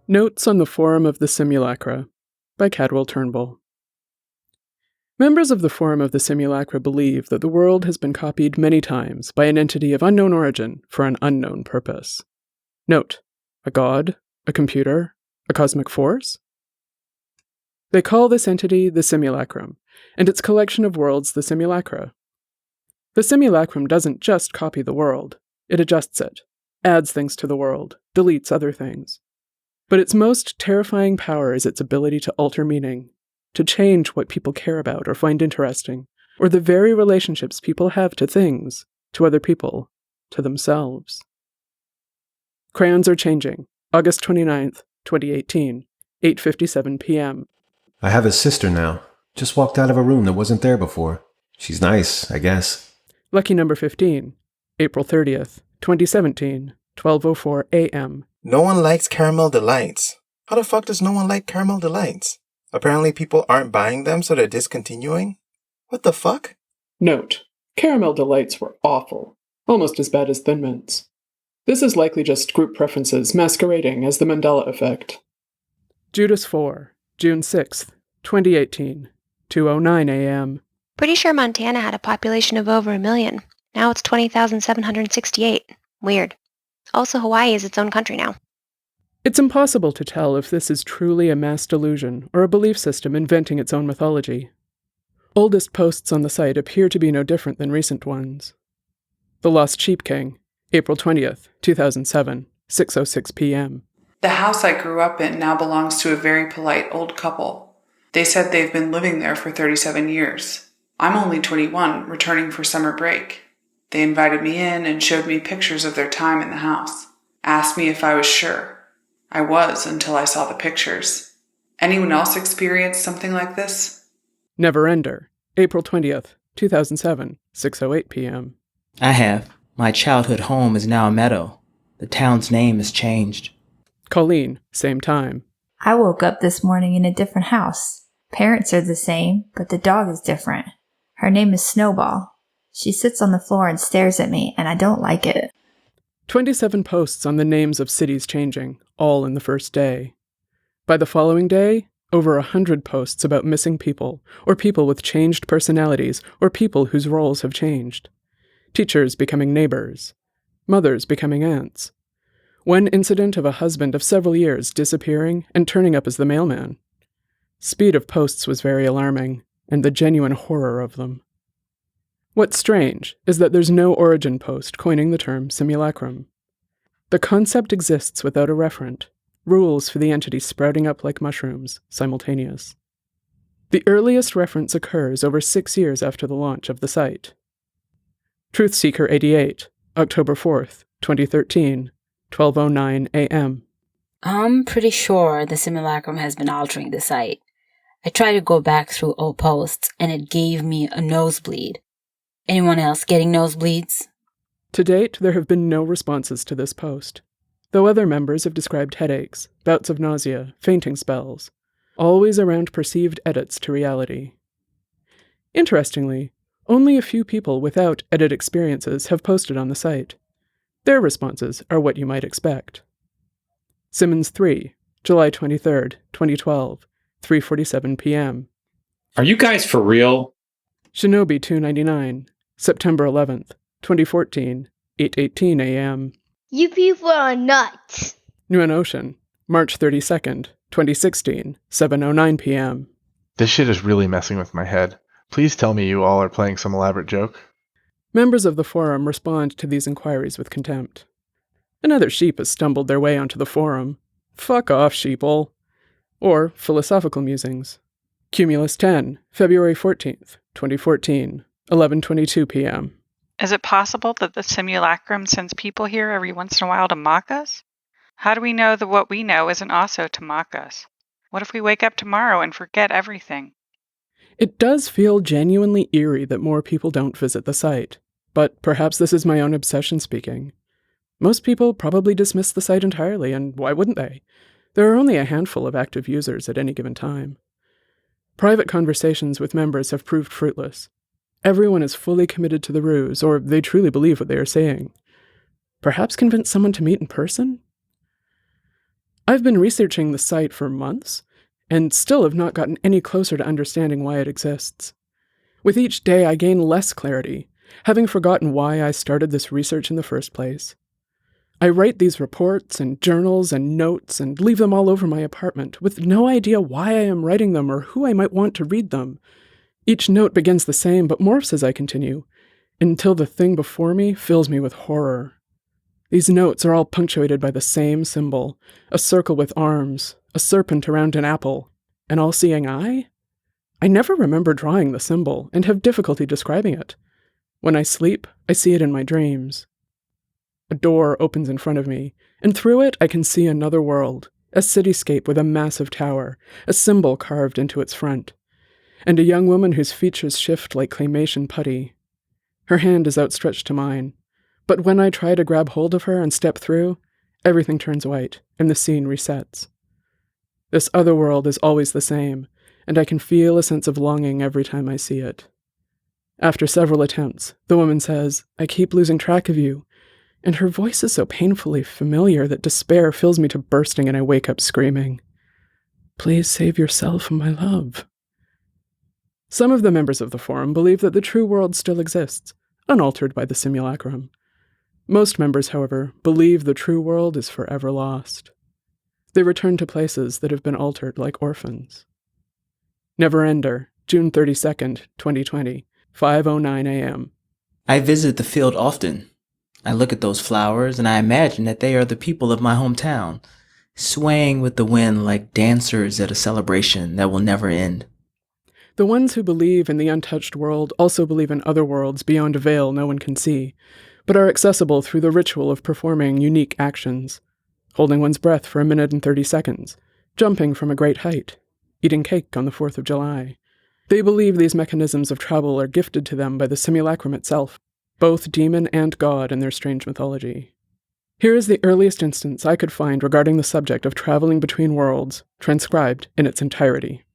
Notes on the Forum of the Simulacra by Cadwell Turnbull. Members of the Forum of the Simulacra believe that the world has been copied many times by an entity of unknown origin for an unknown purpose. Note: a god, a computer, a cosmic force? They call this entity the Simulacrum, and its collection of worlds the Simulacra. The Simulacrum doesn't just copy the world, it adjusts it, adds things to the world, deletes other things. But its most terrifying power is its ability to alter meaning, to change what people care about or find interesting, or the very relationships people have to things, to other people, to themselves. Crayons are changing. August 29th, 2018, 8:57 p.m. I have a sister now. Just walked out of a room that wasn't there before. She's nice, I guess. Lucky number 15, April 30th, 2017, 12:04 a.m. No one likes caramel delights. How the fuck does no one like caramel delights? Apparently people aren't buying them, so they're discontinuing? What the fuck? Note: caramel delights were awful, almost as bad as Thin Mints. This is likely just group preferences masquerading as the Mandela effect. Judas 4, June 6th, 2018, 2:09 a.m. Pretty sure Montana had a population of over 1 million. Now it's 20,768. Weird. Also, Hawaii is its own country now. It's impossible to tell if this is truly a mass delusion or a belief system inventing its own mythology. Oldest posts on the site appear to be no different than recent ones. The Lost Sheep King, April 20th, 2007, 6:06 p.m. The house I grew up in now belongs to a very polite old couple. They said they've been living there for 37 years. I'm only 21, returning for summer break. They invited me in and showed me pictures of their time in the house. Asked me if I was sure. I was until I saw the pictures. Anyone else experienced something like this? Neverender, April 20th, 2007, 6:08 p.m. I have. My childhood home is now a meadow. The town's name has changed. Colleen, same time. I woke up this morning in a different house. Parents are the same, but the dog is different. Her name is Snowball. She sits on the floor and stares at me, and I don't like it. 27 posts on the names of cities changing, all in the first day. By the following day, over 100 posts about missing people, or people with changed personalities, or people whose roles have changed. Teachers becoming neighbors. Mothers becoming aunts. One incident of a husband of several years disappearing and turning up as the mailman. Speed of posts was very alarming, and the genuine horror of them. What's strange is that there's no origin post coining the term simulacrum. The concept exists without a referent, rules for the entity sprouting up like mushrooms, simultaneous. The earliest reference occurs over 6 years after the launch of the site. Truthseeker 88, October 4th, 2013, 12:09 a.m. I'm pretty sure the simulacrum has been altering the site. I tried to go back through old posts, and it gave me a nosebleed. Anyone else getting nosebleeds? To date, there have been no responses to this post, though other members have described headaches, bouts of nausea, fainting spells, always around perceived edits to reality. Interestingly, only a few people without edit experiences have posted on the site. Their responses are what you might expect. Simmons 3, July 23rd, 2012, 3:47 p.m. Are you guys for real? Shinobi 299, September 11th, 2014, 8:18 a.m. You people are nuts. Nuan Ocean, March 32nd, 2016, 7:09 p.m. This shit is really messing with my head. Please tell me you all are playing some elaborate joke. Members of the forum respond to these inquiries with contempt. Another sheep has stumbled their way onto the forum. Fuck off, sheeple. Or philosophical musings. Cumulus 10, February 14th, 2014, 11:22 p.m. Is it possible that the simulacrum sends people here every once in a while to mock us? How do we know that what we know isn't also to mock us? What if we wake up tomorrow and forget everything? It does feel genuinely eerie that more people don't visit the site, but perhaps this is my own obsession speaking. Most people probably dismiss the site entirely, and why wouldn't they? There are only a handful of active users at any given time. Private conversations with members have proved fruitless. Everyone is fully committed to the ruse, or they truly believe what they are saying. Perhaps convince someone to meet in person? I've been researching the site for months, and still have not gotten any closer to understanding why it exists. With each day, I gain less clarity, having forgotten why I started this research in the first place. I write these reports and journals and notes and leave them all over my apartment, with no idea why I am writing them or who I might want to read them. Each note begins the same, but morphs as I continue, until the thing before me fills me with horror. These notes are all punctuated by the same symbol, a circle with arms, a serpent around an apple, an all-seeing eye? I never remember drawing the symbol, and have difficulty describing it. When I sleep, I see it in my dreams. A door opens in front of me, and through it I can see another world, a cityscape with a massive tower, a symbol carved into its front, and a young woman whose features shift like claymation putty. Her hand is outstretched to mine, but when I try to grab hold of her and step through, everything turns white, and the scene resets. This other world is always the same, and I can feel a sense of longing every time I see it. After several attempts, the woman says, "I keep losing track of you," and her voice is so painfully familiar that despair fills me to bursting and I wake up screaming, "Please save yourself, my love." Some of the members of the Forum believe that the true world still exists, unaltered by the simulacrum. Most members, however, believe the true world is forever lost. They return to places that have been altered like orphans. Neverender, June 32nd, 2020, 5:09 a.m. I visit the field often. I look at those flowers and I imagine that they are the people of my hometown, swaying with the wind like dancers at a celebration that will never end. The ones who believe in the untouched world also believe in other worlds beyond a veil no one can see, but are accessible through the ritual of performing unique actions, holding one's breath for 1 minute and 30 seconds, jumping from a great height, eating cake on the 4th of July. They believe these mechanisms of travel are gifted to them by the simulacrum itself, both demon and god in their strange mythology. Here is the earliest instance I could find regarding the subject of traveling between worlds, transcribed in its entirety.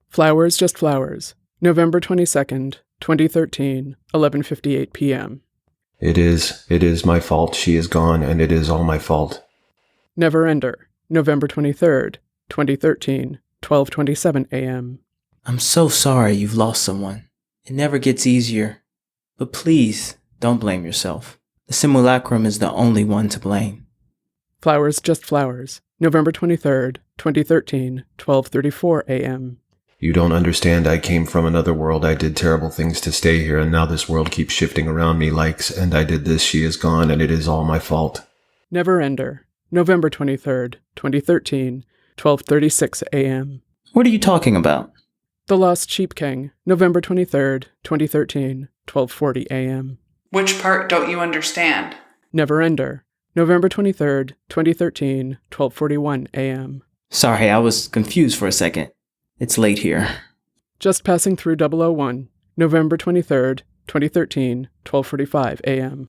Flowers Just Flowers, November 22nd, 2013, 11:58 p.m. It is my fault she is gone, and it is all my fault. Neverender, November 23rd, 2013, 12:27 a.m. I'm so sorry you've lost someone. It never gets easier. But please, don't blame yourself. The simulacrum is the only one to blame. Flowers Just Flowers, November 23rd, 2013, 12:34 a.m. You don't understand. I came from another world. I did terrible things to stay here, and now this world keeps shifting around me and I did this. She is gone, and it is all my fault. Neverender, November 23rd, 2013, 12:36 a.m. What are you talking about? The Lost Sheep King, November 23rd, 2013, 12:40 a.m. Which part don't you understand? Neverender, November 23rd, 2013, 12:41 a.m. Sorry, I was confused for a second. It's late here. Just Passing Through 001, November 23rd, 2013, 12:45 a.m.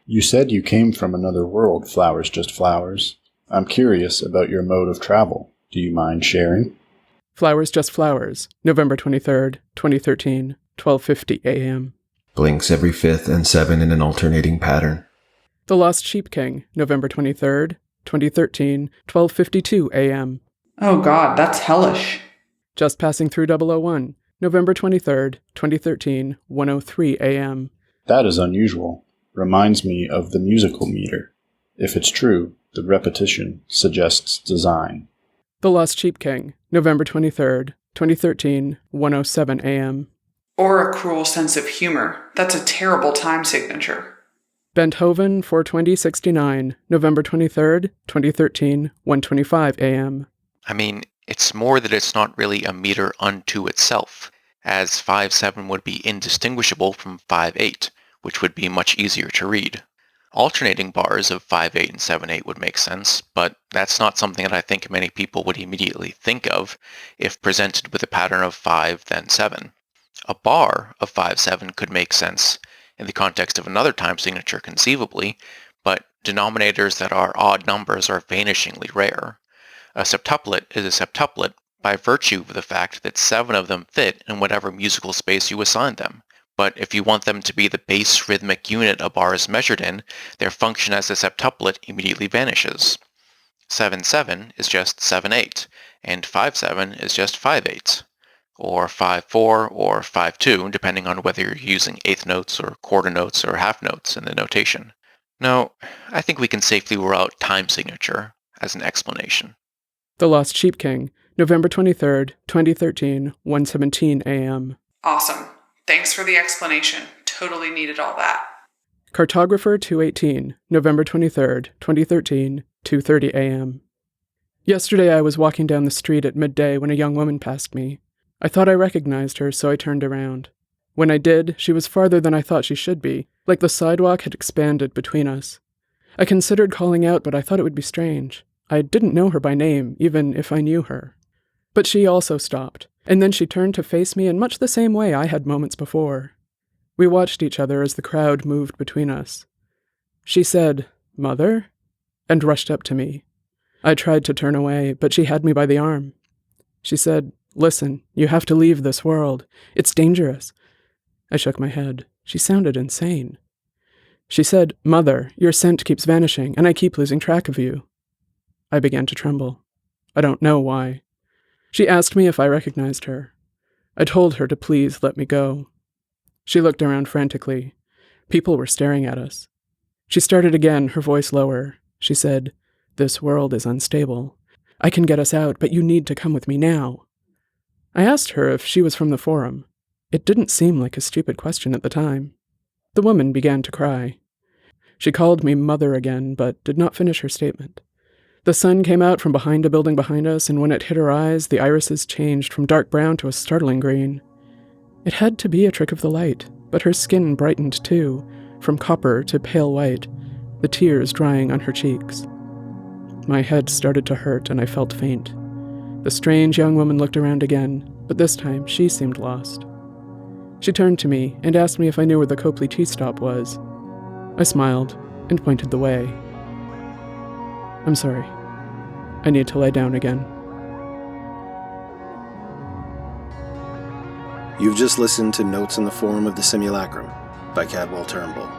You said you came from another world, Flowers Just Flowers. I'm curious about your mode of travel. Do you mind sharing? Flowers Just Flowers, November 23rd, 2013, 12:50 a.m. Blinks every 5th and 7 in an alternating pattern. The Lost Sheep King, November 23rd, 2013, 12:52 a.m. Oh god, that's hellish. Just Passing Through 001, November 23rd, 2013, 1:03 a.m. That is unusual. Reminds me of the musical meter. If it's true, the repetition suggests design. The Lost Sheep King, November 23rd, 2013, 1:07 a.m. Or a cruel sense of humor. That's a terrible time signature. Benthoven, 42069, November 23rd, 2013, 1:25 a.m. I mean, it's more that it's not really a meter unto itself, as 5-7 would be indistinguishable from 5-8, which would be much easier to read. Alternating bars of 5-8 and 7-8 would make sense, but that's not something that I think many people would immediately think of if presented with a pattern of 5, then 7. A bar of 5-7 could make sense in the context of another time signature conceivably, but denominators that are odd numbers are vanishingly rare. A septuplet is a septuplet by virtue of the fact that 7 of them fit in whatever musical space you assign them. But if you want them to be the base rhythmic unit a bar is measured in, their function as a septuplet immediately vanishes. 7/7 is just 7/8, and 5/7 is just 5/8, or 5/4 or 5/2, depending on whether you're using eighth notes or quarter notes or half notes in the notation. No, I think we can safely rule out time signature as an explanation. The Lost Sheep King, November 23rd, 2013, 1:17 a.m. Awesome. Thanks for the explanation. Totally needed all that. Cartographer 218, November 23rd, 2013, 2:30 a.m. Yesterday I was walking down the street at midday when a young woman passed me. I thought I recognized her, so I turned around. When I did, she was farther than I thought she should be, like the sidewalk had expanded between us. I considered calling out, but I thought it would be strange. I didn't know her by name, even if I knew her. But she also stopped, and then she turned to face me in much the same way I had moments before. We watched each other as the crowd moved between us. She said, "Mother?" and rushed up to me. I tried to turn away, but she had me by the arm. She said, "Listen, you have to leave this world. It's dangerous." I shook my head. She sounded insane. She said, "Mother, your scent keeps vanishing, and I keep losing track of you." I began to tremble. I don't know why. She asked me if I recognized her. I told her to please let me go. She looked around frantically. People were staring at us. She started again, her voice lower. She said, "This world is unstable. I can get us out, but you need to come with me now." I asked her if she was from the Forum. It didn't seem like a stupid question at the time. The woman began to cry. She called me mother again, but did not finish her statement. The sun came out from behind a building behind us, and when it hit her eyes, the irises changed from dark brown to a startling green. It had to be a trick of the light, but her skin brightened too, from copper to pale white, the tears drying on her cheeks. My head started to hurt, and I felt faint. The strange young woman looked around again, but this time she seemed lost. She turned to me and asked me if I knew where the Copley tea stop was. I smiled and pointed the way. "I'm sorry. I need to lie down again." You've just listened to Notes in the Form of the Simulacrum by Cadwell Turnbull.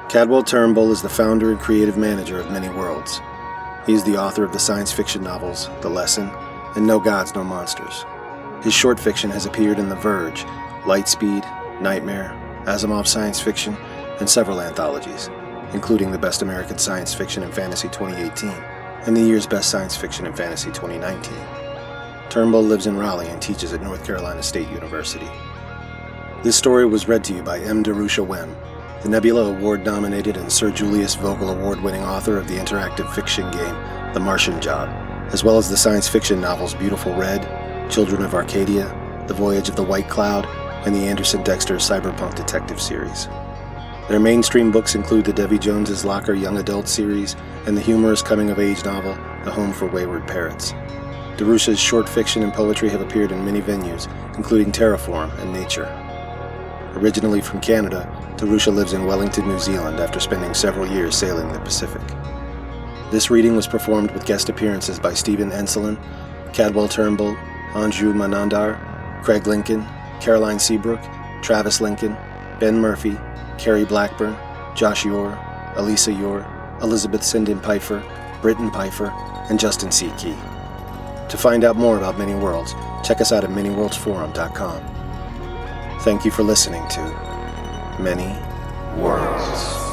Cadwell Turnbull is the founder and creative manager of many worlds. He is the author of the science fiction novels The Lesson and No Gods, No Monsters. His short fiction has appeared in The Verge, Lightspeed, Nightmare, Asimov Science Fiction, and several anthologies, including the Best American Science Fiction and Fantasy 2018 and the year's Best Science Fiction and Fantasy 2019. Turnbull lives in Raleigh and teaches at North Carolina State University. This story was read to you by M. Darusha Wehm, the Nebula Award-nominated and Sir Julius Vogel Award-winning author of the interactive fiction game The Martian Job, as well as the science fiction novels Beautiful Red, Children of Arcadia, The Voyage of the White Cloud, and the Anderson Dexter Cyberpunk Detective series. Their mainstream books include the Debbie Jones's Locker Young Adult series and the humorous coming-of-age novel The Home for Wayward Parrots. Darusha's short fiction and poetry have appeared in many venues, including Terraform and Nature. Originally from Canada, Darusha lives in Wellington, New Zealand after spending several years sailing the Pacific. This reading was performed with guest appearances by Stephen Ensslen, Cadwell Turnbull, Anju Manandhar, Craig Lincoln, Caroline Seabrook, Travis Lincoln, Ben Murphy, Carrie Blackburn, Josh Eure, Alisa Eure, Elizabeth Sinden Pipher, Britten Pipher, and Justin C. Key. To find out more about Many Worlds, check us out at manyworldsforum.com. Thank you for listening to Many Worlds.